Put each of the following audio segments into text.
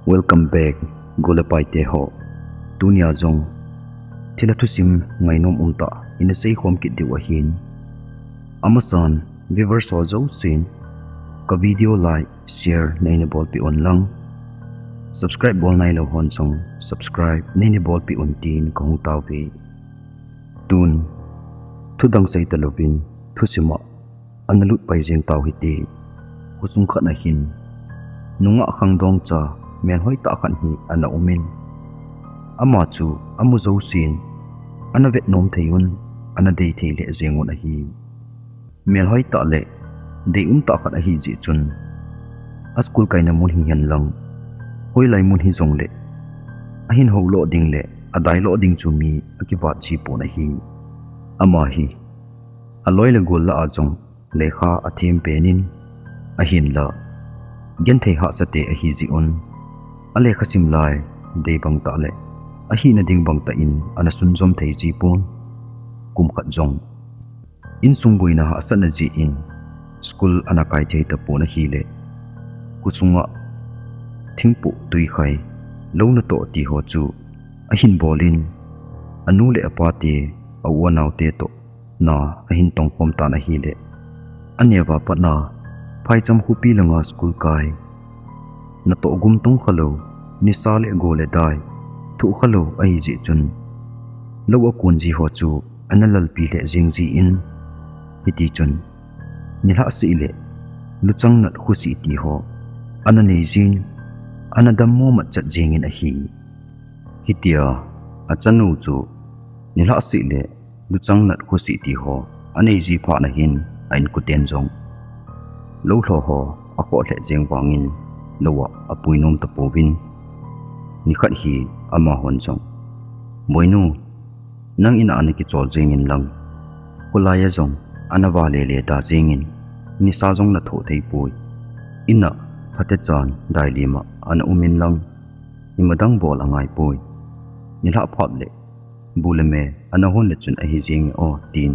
Welcome back Gulapai Teho Dunia Zong Tila Tusim Ngainom Umta Inasay Kwam Kit Diwahin Amasan Viewers o Sin Ka video like share na inabol pi on lang Subscribe bol na ilaw honsong Subscribe na inabol pi untin kahong tawi Dun Tudang say talovin Tusima Analut pa isang tao hiti Kusung ka na hin Nunga kang dong cha men hoy ta kan hi ana umin ama chu amu zo sin ana vet nom theyun ana dei thei le zengon a hi mel hoy ta le dei ta khat a hi ji chun a school kaina mun hi han lang hoi lai mun hi zong le a hin ho lo ding le a dai lo ding chu mi a ki wat chi po na hi ama hi a loi le gol la a zong le kha a them penin a hin la gen thei ha sa te a hi ji on ale khasim lai dei bang ta le a hi na ding bang ta in ana sun zom thei ji pon kum khat jong in sung buina ha san ji in school ana kai thei ta pon hi le kusunga thingpu tui khai lo na to ti ho chu a hin bolin anu le apa te awa naw te to na a hin tong khom ta na hi le anewa pa na phai cham khu pi langa school kai na to gum tong khalo ni sale gole dai thu khalo ai ji chun lo a kun ji ho chu analal pi le jing ji in hiti chun ni la si le lu chang nat khusi ti ho ana nei jin ana dam mo ma chat jing in a hi hitia a chanu chu ni la si le lu chang nat khusi ti ho anei ji pha na hin ain ku ten jong lo hlo ho a ko le jeng wangin lowa apuinom tapovin ni khat hi ama honchong moinu nang ina ani ki chol jengin lang kulaya jong anawa le le da jengin ni sa jong na tho thei pui ina phate chan dai lima ana umin lang ni madang bol angai pui ni la phat le bulame ana hon le chun a hi jeng o tin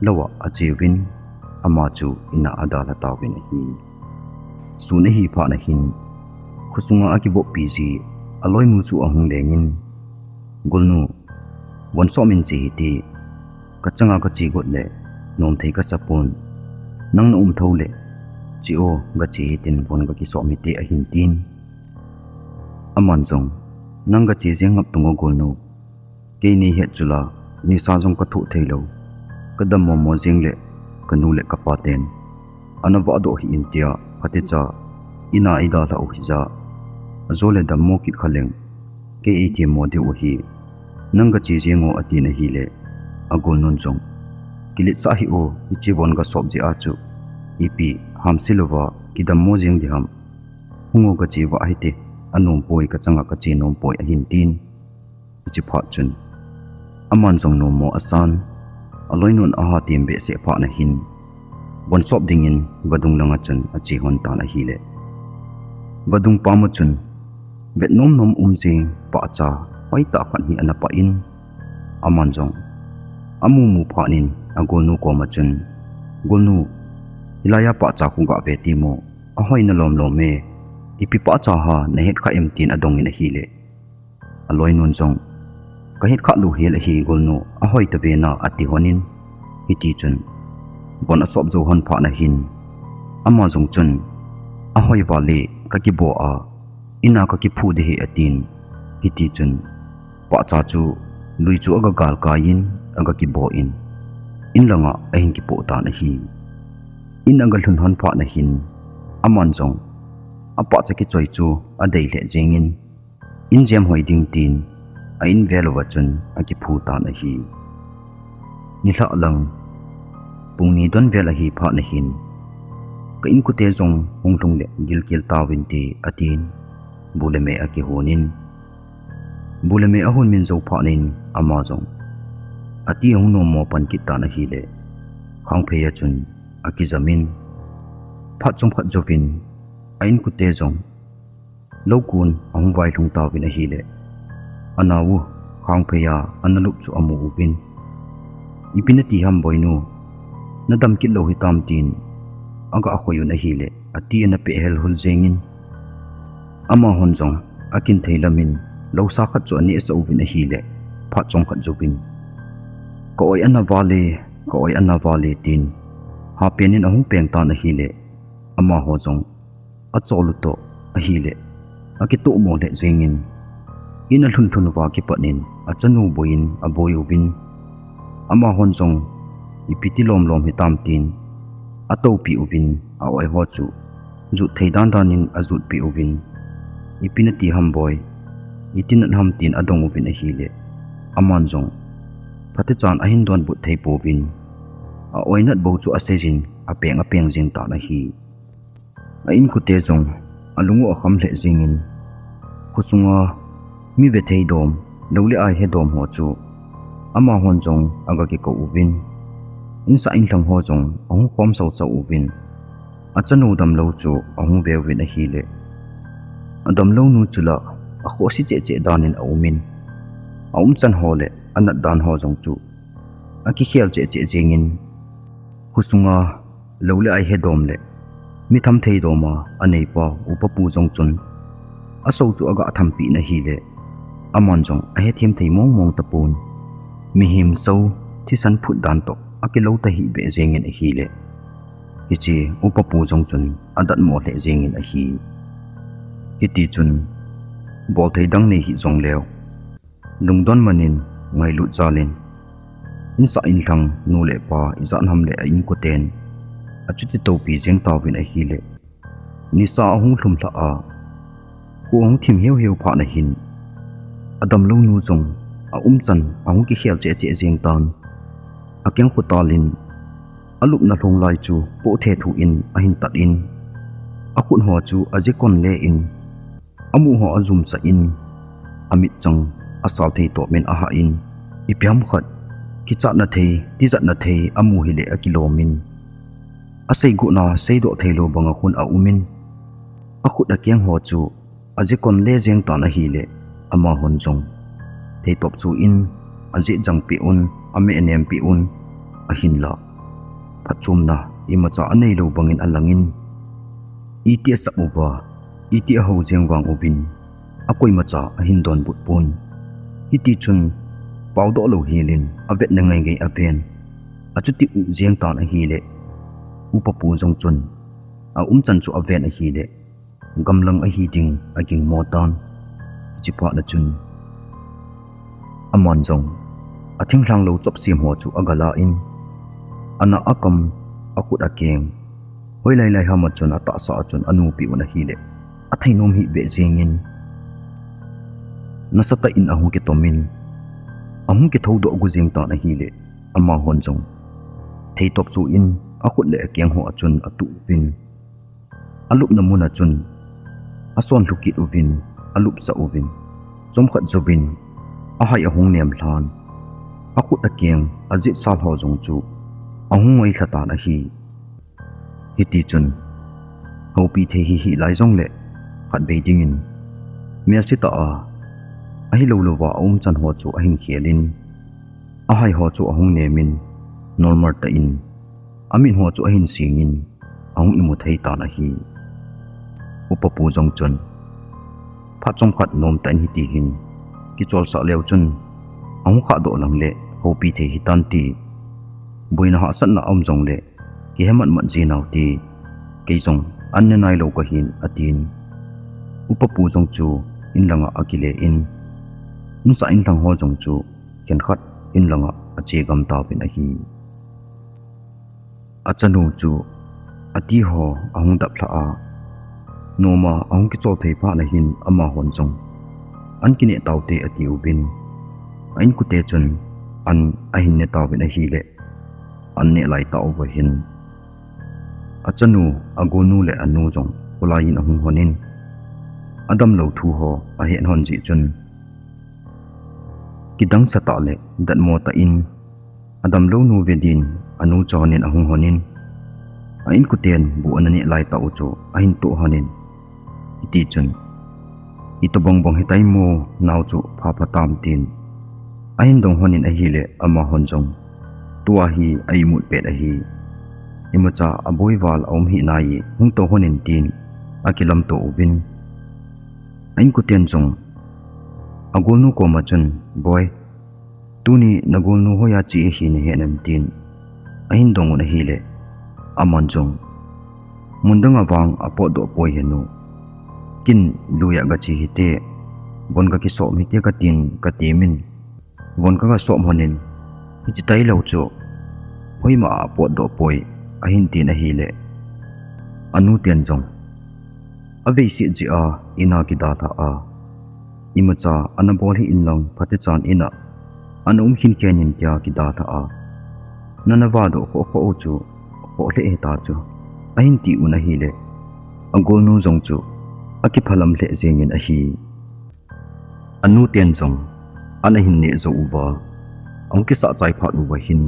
lowa achiwin ama chu ina adala tawin hi sune hi pha na hin khusunga akibo pc aloi mu chu ahung lengin golnu won so min chi ti kachanga ka chi got le nom thei ka sapun nang na tho le chi o ga chi tin won ga ki so mi te a hin tin aman jong nang ga chi jeng ngap tungo golnu ke ni he chula ni sa jong ka thu thei lo ka dam mo jeng le kanu le ka paten anawa do hi intia phate cha ina ida la ohiza azole da mo kit khaleng ke atm mo de ohi nanga chi jengo ati na hi le agol non jong kilit sa hi o ichi bon ga sob ji a chu ipi ham silova kidam mo jeng di ham hungo ga chi wa ai te anom poi ka changa ka chi nom poi a hin tin ichi pha chun aman jong no mo asan aloi non a ha tim be se pha na hin bon sop dingin vadung langa chun achi hon ta na hi le vadung pamu chun vetnom nom umjing pa cha hoi ta khan hi ana pa in aman jong amu mu phanin agonu ko ma chun golnu ilaya pa cha khunga ve ti mo a hoi na lom lom me ipi pa cha ha na het kha em tin adong in hi le aloi non jong ka het kha lu hel hi golnu a hoi ta ve na ati honin hiti chun bon asop zo hon pha na hin ama jong chun a hoi wale ka ki bo a ina ka ki phu de he atin hiti chun pa cha chu lui chu aga gal ka in aga ki bo in langa a hin ki po ta na hi in aga hlun hon pha na hin aman jong a pa cha ki choi chu a dei le jengin in jam hoi ding tin a in velwa chun a ki phu ta na hi ni la lang pungni don vela hi pha na hin ka in ku te zong honglong le gil kil tawin ti atin bulame aki honin bulame ahon min zo pha nin ama zong ati hong no mo pan kita na hi le khang phe ya chun aki zamin phat chom phat jovin ain ku te zong lokun ahong vai thong tawin a hi le anawu khang phe ya analup chu amu uvin ipinati ham boinu nadam kit lo hitam tin aga akhoyun a hi le ati na pe hel hul jengin ama honjong akin theilamin lo sa khat chu ani sa uvin a hi le pha chong khat jupin ko oi anna vale tin ha penin ahung peng ta na hi le ama hojong a cholu to a hi le akitu mo le zengin ina thun wa ki panin a chanu boin a boy uvin ama honjong ipiti lom hitam tin ato pi uvin a oi ho chu zu theidan danin azut pi uvin ipinati hamboy itinat ham tin adong uvin a hi le amanjong phate chan ahin don but thei povin a oinat bo chu asejin apeng jin ta na hi a in kute jong alungu a kham le jingin khusunga mi ve thei dom lole ai he dom ho chu ama honjong aga ki ko uvin in sa in thang ho jong ong khom so uvin a chanu dam lo chu ong ve win a hi le adam lo nu chula a kho si che danin a umin aum chan ho le anat dan ho jong chu aki khial che jingin husunga lole ai he dom le mi tham thei doma anei pa upapu jong chun aso chu aga thampi na hi le amon jong a he thim thei mong tapun mi him so thi san phut dan tok akilo ta hi be jengin a hi le ichi upapu jong chun adat mo le jengin a hi iti chun bol thei dang nei hi jong leo lungdon manin ngai lut zalin in sa in thang nu le pa izan ham le in ko ten achuti to pi jeng tawin a hi le ni sa hung thlum thla a ku hong thim heu pha na hin adam lo nu jong a chan ahung ki khial che jeng tan akyang khutalin alup na thong lai chu po the thu in a hin tat in akhun ho chu ajekon le in amu ho azum sa in amit chang asal thei to men aha in ipiam khat ki cha na thei ti zat na thei amu hi le akilomin asei gu na sei do theilo banga khun a umin akhut akyang ho chu ajekon le jeng ta na hi le ama honjong thei top chu in aji jang pi un ame enem pi un a hin la phachum na imacha anei lo bangin alangin iti sa uwa iti ho jeng wang ubin akoi macha a hin don but pon iti chun pawdo lo hilin avet na ngai aven achuti u jeng ta na hi le upapu jong chun a chan chu aven a hi le gamlang a hi ding aging motan chipa na chun amon jong athing hlang lo chop sim ho chu agala in ana akam akut akeng hoi lai hama chun ata sa chun anu pi una hi le athainom hi be jengin nasata in ahung ki tomin ahung ki thodo gu jeng ta na hi le ama honjong thei top chu in akut le akeng ho achun atu vin alup namuna chun ason lukit uvin alup sa uvin chomkhat jovin ahai ahung nem hlan akut akeng azit sal ho jong chu ahung ngoi thata na hi hiti chun hopi the hi lai jong le khat be ding in mia sita a ahi lo wa chan ho chu ahin khialin ahai ho chu ahung nemin normal ta in amin ho chu ahin singin ahung imu thei ta na hi upapu jong chun pha chom khat nom tan hi ti hin ki chol sa leo chun ahung kha do lang le hopi the hi tan ti boina ha san na om jong le ki hemat man ji naw ti ke jong an nai lo ka hin atin upapu jong chu in langa akile in sa in thang ho jong chu ken khat in langa ache gam ta pin a hi achanu chu ati ho ahung dap thla a noma ahung ki chol thei pha na hin ama hon jong an kine tawte ati ubin ain ku te chun an ahin ne taw bin a hi le an ne lai taw wa hin achanu agonu le anu jong ulain ahung honin adam lo thu ho a hen hon ji chun kidang sata le dat mo ta in adam lo nu vedin anu chonin ahung honin ain kuten bu anani lai ta uchu ahin to honin iti chun itobong hitai mo naw chu pha tam tin ahin dong honin a hi le ama honjong tua hi ai mut pet a hi imacha aboi wal om hi nai hung to honin tin akilam to uvin ain ku ten jong agol nu ko ma chun boy tu ni nagol nu hoya chi hi ne he nam tin ain dong na hi le amon jong mundang awang apo do poi henu kin luya ga chi hite bon ka ki so mi te ka tin ka temin bon ka so monin hi chi tai lo cho hoi ma apo do poi ahin tin a hi le anu ten jong ave si ji a ina ki da tha a imacha anabol hi inlong phate chan ina anum hin kenin kya ki da tha a nanawa do ko ko chu ko le e ta chu ahin ti una hi le angol nu jong chu aki phalam le zengin a hi anu ten jong ana hin ne zo uwa ong ki sa chai pha nu wa hin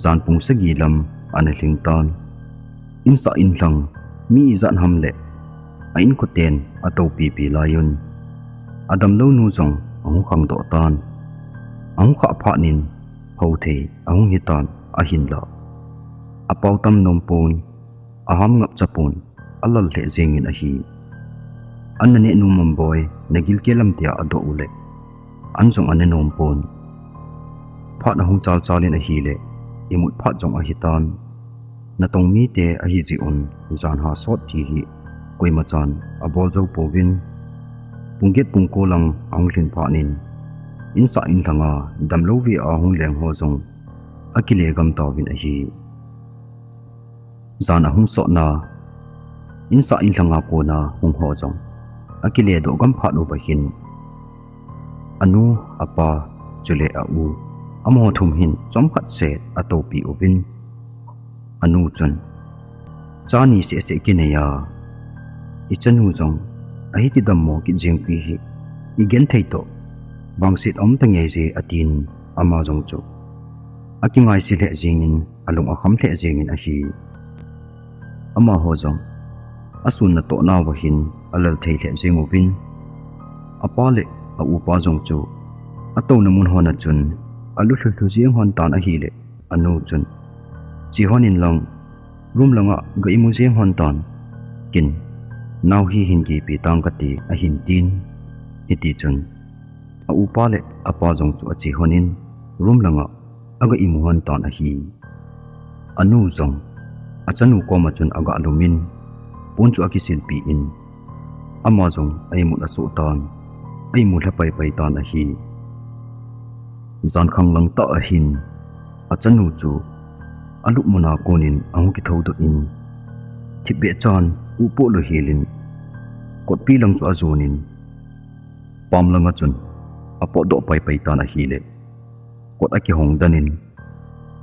zan pung sa gi lam ana hling tan in sa in hlang mi zan ham le ain ko ten ato pi pi layun adam lo nu jong ong khang do tan ong kha pha nin ho the ong hitan a hin la apau tam nom pon aham ngap chapon alal le zengin a hi anane nu mam boy nagil kelam tia ado ule anjong ane nom pon pha na hung chal chalin a hi le imut pha jong a hitan na tong mi te a hi ji on zan ha sot thi hi koi ma chan a bol zo povin punget pungko lang ang hlin pha nin in sa in thanga dam lo vi a hung leng ho jong akile gam tawin a hi zan a hung so na in sa in thanga ko na hung ho jong akile do gam pha no va hin anu apa chule a u amo thum hin chom khat se atopi ovin anu chun chani se se kineya ichanu jong ahi ti dammo ki jengpi hi igen theito bangsit om tange je atin ama jong chu akingai si le jingin alung akham le jingin a hi ama ho jong asun na to na wa hin alal thei le jingovin apale a upa jong chu ato namun hona chun alu thlu jing hon tan a hi le anu chun chi honin lang rum langa ga imu jing hon tan kin naw hi hin ki pi tang ka ti a hin tin hiti chun a upa le apa jong chu a chi honin rum langa aga imu hon tan a hi anu jong achanu ko ma chun aga alumin pun chu akisil pi in ama jong ai mu la so tan ai mu la pai pai tan a hi zan khang lang ta a hin achanu chu alu muna konin ang ki thodo in thibe chan upo lo hilin kot pi lang chu azunin pam langa chun apo do pai pai tan a hi le kot aki hong danin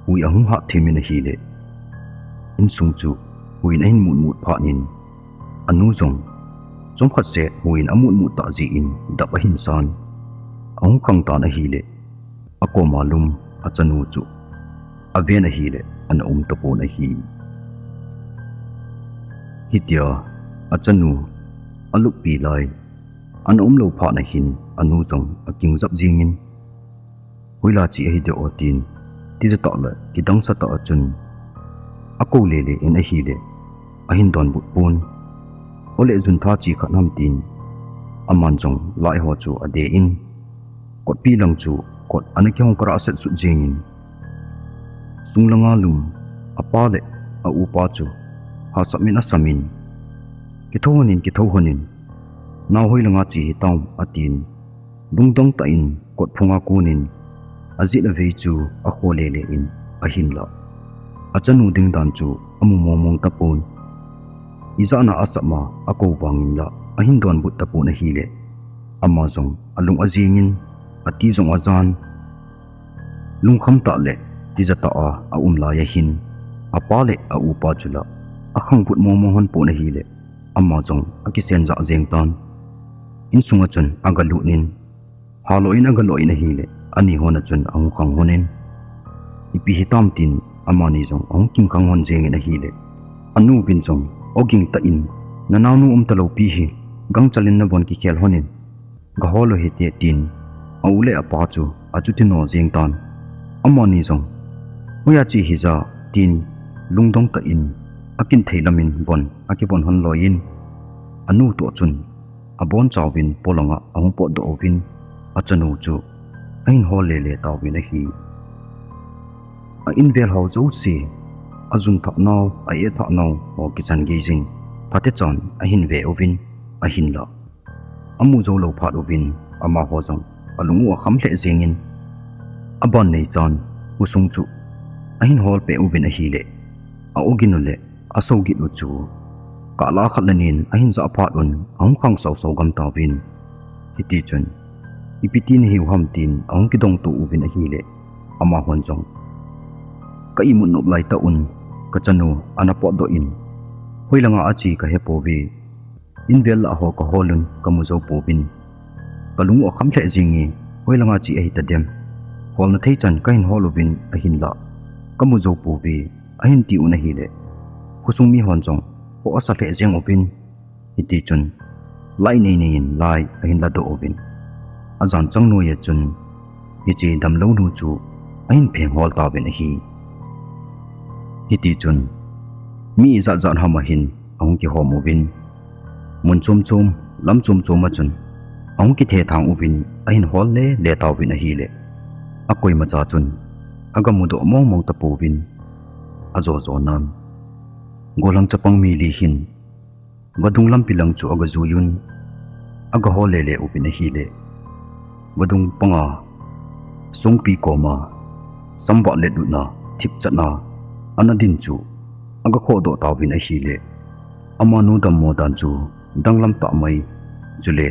hui ahung ha themin a hi le in sung chu huin ain mut mut pha nin anu jong chom khat se huin amut mut ta ji in dap a hin san ahung khang tan a hi le ako malum achanu chu aven a hi le an to pon a hi hitia achanu aluk pi lai an lo pha na hin anu jong aking zap jingin huila chi hi de otin ti za ta la ki dang sa ta chun ako le le in a hi le a hin don bu pon ole jun tha chi khanam tin aman jong lai ho chu ade in kot pi lang chu kot anakyong kara set su jingin sunglanga lum apale a upa chu hasamin asamin kithohonin naw hoilanga chi taum atin dungdong ta in kot phunga kunin azit a vei chu a kholele in a hinla achanu ding dan chu amu momong tapon izana asama ako wangin la a hindon but tapon a hile ama jong alung azingin ati jong azan lung kham ta le ti zata a umla ya hin apale a upa chula akhang put momong hon po na hile amma jong akisen za jeng tan in sunga chun agalu nin halo in agalo in hile ani hona chun ang khang honen ipi hitam tin amani jong ong king khang hon jeng in hile anu bin jong oging ta in nananu talo pi hi gang chalin na von ki khel honin ga holo hi te tin aule apa chu achutino jeng tan amani jong hoya chi hiza tin lungdong ta in akin theilamin von akivon hon loin anu to chun abon chawin polanga ang po do ovin achanu chu ain hol le tawin a hi a invel ho zo si azun thak naw a e thak naw ho kisan gazing phate chon a hin ve ovin a hin la amu zo lo phat ovin ama ho jong alungu a kham hle zengin abon nei chon usung chu a hin hol pe ovin a hi le a oginule a sogi u chu kala khatlanin a hin za phat un ang khang saw gam tawin hiti chun ipitin hiu ham tin ang kidong tu uvin a hi le ama hon jong ka imun nop lai ta un ka chanu anapo do in hoilanga achi ka he povi invel a ho ka holun ka muzo povin kalung o kham the jingi hoilanga chi a hita dem hol na thei chan ka hin holovin a hin la ka muzo povi a hin ti un a hi le kusung mi hon jong ko asa the jeng ovin hiti chun lai nei nei lai a hin la do ovin azan chang no ye chun hi chi dam lo nu chu a hin pheng hol ta ben a hi hiti chun mi za hama hin ang ki hom ovin mun chum lam chum ma chun ang ki the thang ovin a hin hol le tawin a hi le a koi ma cha chun aga mu do mong ta povin a zo nam golang chapang mi li hin wadung lam pilang chu aga zuyun aga hol le ovin a hi le wadung panga songpi koma samba le du na thip chana anadin chu aga kho do tawin a hi le amanu dam mo dan chu danglam ta mai jule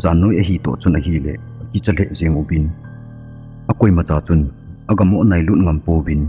zanoi a hi to chun a hi le ki chale jeng ubin akoi ma cha chun aga mo nai lut ngam povin